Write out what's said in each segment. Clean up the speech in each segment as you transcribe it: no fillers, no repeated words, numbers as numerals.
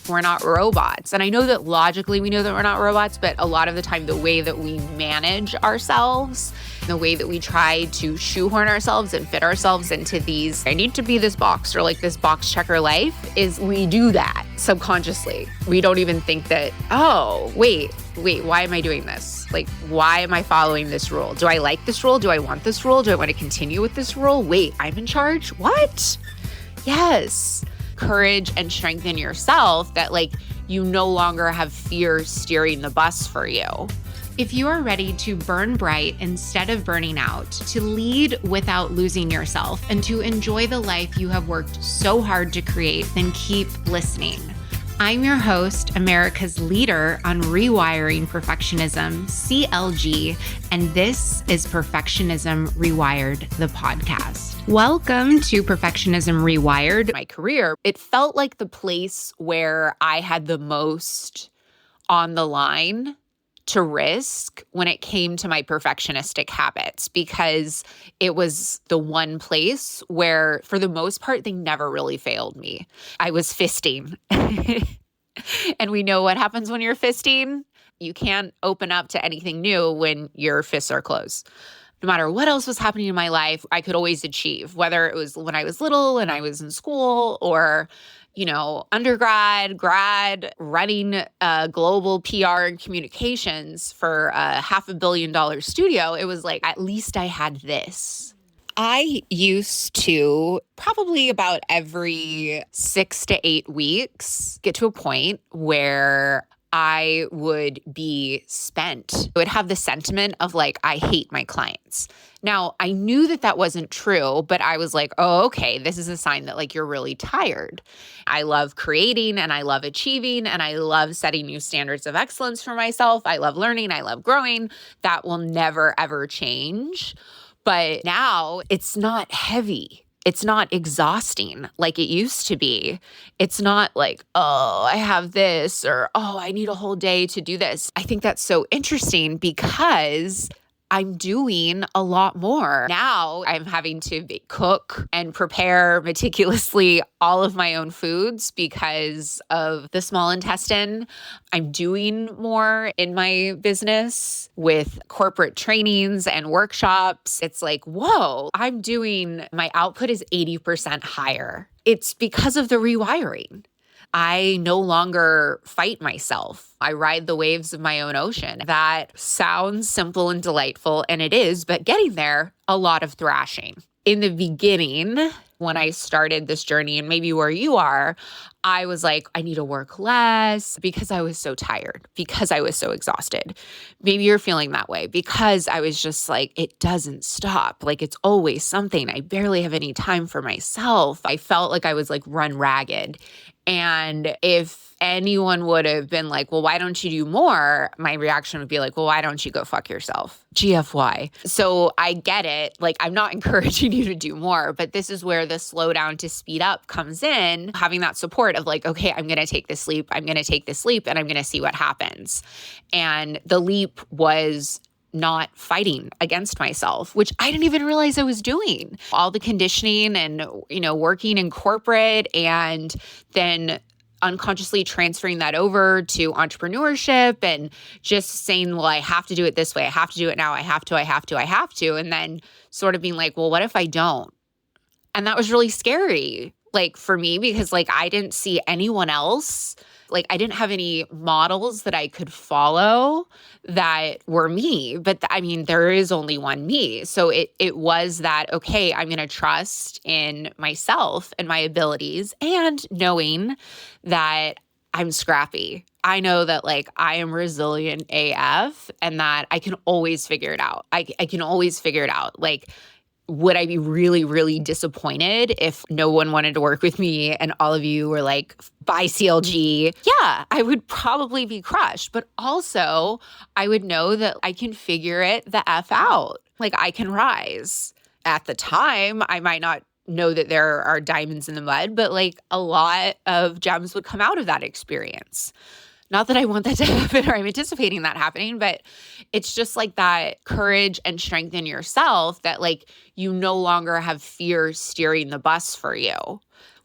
We're not robots. And I know that logically we know that we're not robots, but a lot of the time the way that we manage ourselves, the way that we try to shoehorn ourselves and fit ourselves into these, I need to be this box or like this box checker life, is we do that subconsciously. We don't even think that, oh, wait, why am I doing this? Like, why am I following this rule? Do I like this rule? Do I want this rule? Do I want to continue with this rule? Wait, I'm in charge? What? Yes. Courage and strength in yourself that like you no longer have fear steering the bus for you. If you are ready to burn bright instead of burning out, to lead without losing yourself, and to enjoy the life you have worked so hard to create, then keep listening. I'm your host, America's leader on rewiring perfectionism, CLG, and this is Perfectionism Rewired, the podcast. Welcome to Perfectionism Rewired. My career, it felt like the place where I had the most on the line to risk when it came to my perfectionistic habits, because it was the one place where, for the most part, they never really failed me. I was fisting. And we know what happens when you're fisting. You can't open up to anything new when your fists are closed. No matter what else was happening in my life, I could always achieve, whether it was when I was little and I was in school or undergrad, grad, running global PR and communications for a $500 million studio. It was like, at least I had this. I used to probably about every 6 to 8 weeks get to a point where I would be spent. I would have the sentiment of like, I hate my clients. Now, I knew that that wasn't true, but I was like, oh, okay, this is a sign that like you're really tired. I love creating and I love achieving and I love setting new standards of excellence for myself. I love learning. I love growing. That will never, ever change. But now it's not heavy. It's not exhausting like it used to be. It's not like, oh, I have this or, oh, I need a whole day to do this. I think that's so interesting because I'm doing a lot more. Now I'm having to cook and prepare meticulously all of my own foods because of the small intestine. I'm doing more in my business with corporate trainings and workshops. It's like, whoa, my output is 80% higher. It's because of the rewiring. I no longer fight myself. I ride the waves of my own ocean. That sounds simple and delightful, and it is, but getting there, a lot of thrashing. In the beginning, when I started this journey, and maybe where you are, I was like, I need to work less because I was so tired, because I was so exhausted. Maybe you're feeling that way because I was just like, it doesn't stop. Like it's always something. I barely have any time for myself. I felt like I was like run ragged. And if anyone would have been like, well, why don't you do more? My reaction would be like, well, why don't you go fuck yourself? GFY. So I get it. Like, I'm not encouraging you to do more, but this is where the slow down to speed up comes in, having that support of like, okay, I'm going to take this leap. I'm going to take this leap and I'm going to see what happens. And the leap was not fighting against myself, which I didn't even realize I was doing. All the conditioning and, working in corporate and then unconsciously transferring that over to entrepreneurship and just saying, well, I have to do it this way. I have to do it now. I have to. And then sort of being like, well, what if I don't? And that was really scary, like for me, because like I didn't see anyone else. Like I didn't have any models that I could follow that were me, but there is only one me. So it was that, okay, I'm going to trust in myself and my abilities and knowing that I'm scrappy. I know that like I am resilient AF and that I can always figure it out. I can always figure it out. Like, would I be really, really disappointed if no one wanted to work with me and all of you were like, bye CLG? Yeah, I would probably be crushed. But also, I would know that I can figure it the F out. Like, I can rise. At the time, I might not know that there are diamonds in the mud, but like a lot of gems would come out of that experience. Not that I want that to happen or I'm anticipating that happening, but it's just like that courage and strength in yourself that like you no longer have fear steering the bus for you.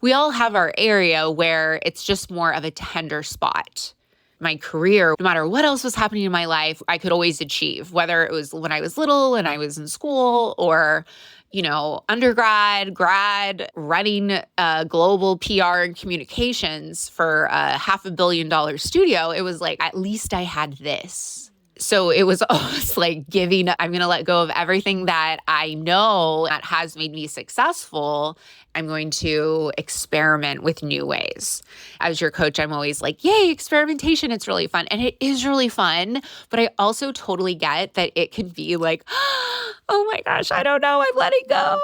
We all have our area where it's just more of a tender spot. My career, no matter what else was happening in my life, I could always achieve, whether it was when I was little and I was in school or, undergrad, grad, running global PR and communications for a $500 million studio. It was like, at least I had this. So it was almost like I'm going to let go of everything that I know that has made me successful. I'm going to experiment with new ways. As your coach, I'm always like, yay, experimentation. It's really fun. And it is really fun. But I also totally get that it can be like, oh my gosh, I don't know. I'm letting go.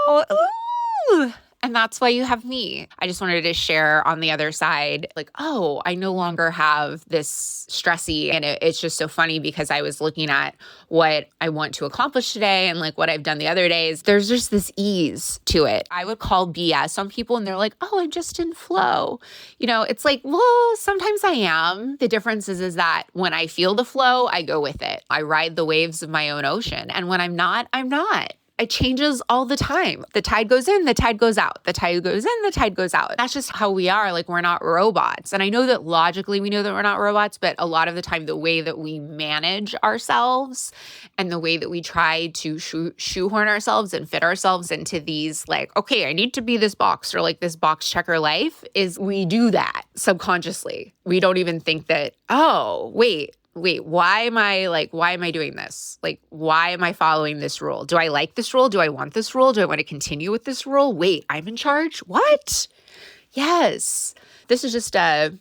Ooh. And that's why you have me. I just wanted to share on the other side, like, oh, I no longer have this stressy. And it's just so funny because I was looking at what I want to accomplish today and like what I've done the other days. There's just this ease to it. I would call BS on people and they're like, oh, I'm just in flow. It's like, well, sometimes I am. The difference is that when I feel the flow, I go with it. I ride the waves of my own ocean. And when I'm not, I'm not. It changes all the time. The tide goes in, the tide goes out. The tide goes in, the tide goes out. That's just how we are. Like, we're not robots. And I know that logically we know that we're not robots, but a lot of the time the way that we manage ourselves and the way that we try to shoehorn ourselves and fit ourselves into these like, okay, I need to be this box or like this box checker life is we do that subconsciously. We don't even think that, oh, wait, why am I doing this? Like, why am I following this rule? Do I like this rule? Do I want this rule? Do I want to continue with this rule? Wait, I'm in charge? What? Yes. This is just a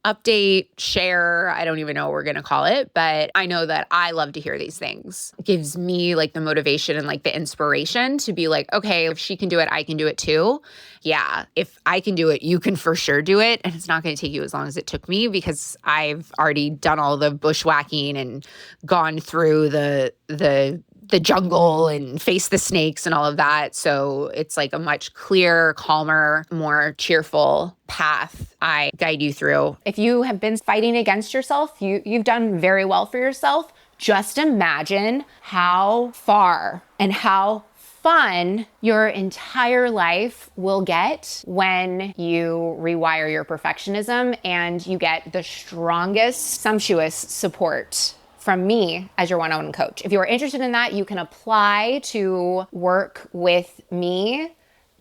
update, share. I don't even know what we're going to call it, but I know that I love to hear these things. It gives me like the motivation and like the inspiration to be like, okay, if she can do it, I can do it too. Yeah, if I can do it, you can for sure do it. And it's not going to take you as long as it took me because I've already done all the bushwhacking and gone through the jungle and face the snakes and all of that. So it's like a much clearer, calmer, more cheerful path I guide you through. If you have been fighting against yourself, you've done very well for yourself. Just imagine how far and how fun your entire life will get when you rewire your perfectionism and you get the strongest, sumptuous support from me as your one-on-one coach. If you are interested in that, you can apply to work with me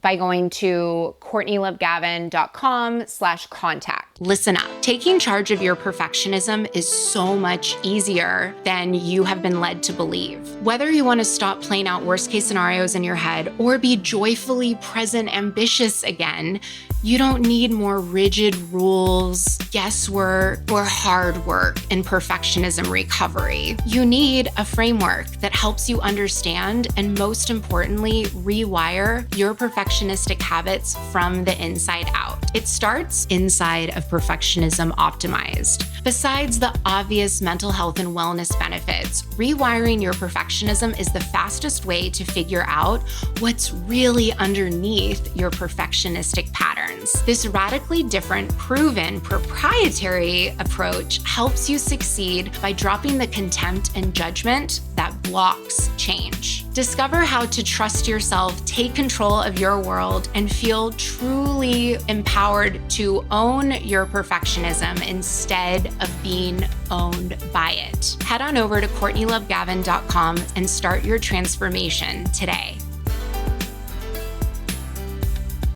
by going to CourtneyLoveGavin.com/contact. Listen up. Taking charge of your perfectionism is so much easier than you have been led to believe. Whether you want to stop playing out worst case scenarios in your head or be joyfully present ambitious again, you don't need more rigid rules, guesswork, or hard work in perfectionism recovery. You need a framework that helps you understand and, most importantly, rewire your perfectionistic habits from the inside out. It starts inside of Perfectionism Optimized. Besides the obvious mental health and wellness benefits, rewiring your perfectionism is the fastest way to figure out what's really underneath your perfectionistic patterns. This radically different, proven, proprietary approach helps you succeed by dropping the contempt and judgment that blocks change. Discover how to trust yourself, take control of your world, and feel truly empowered to own your perfectionism instead of being owned by it. Head on over to CourtneyLoveGavin.com and start your transformation today.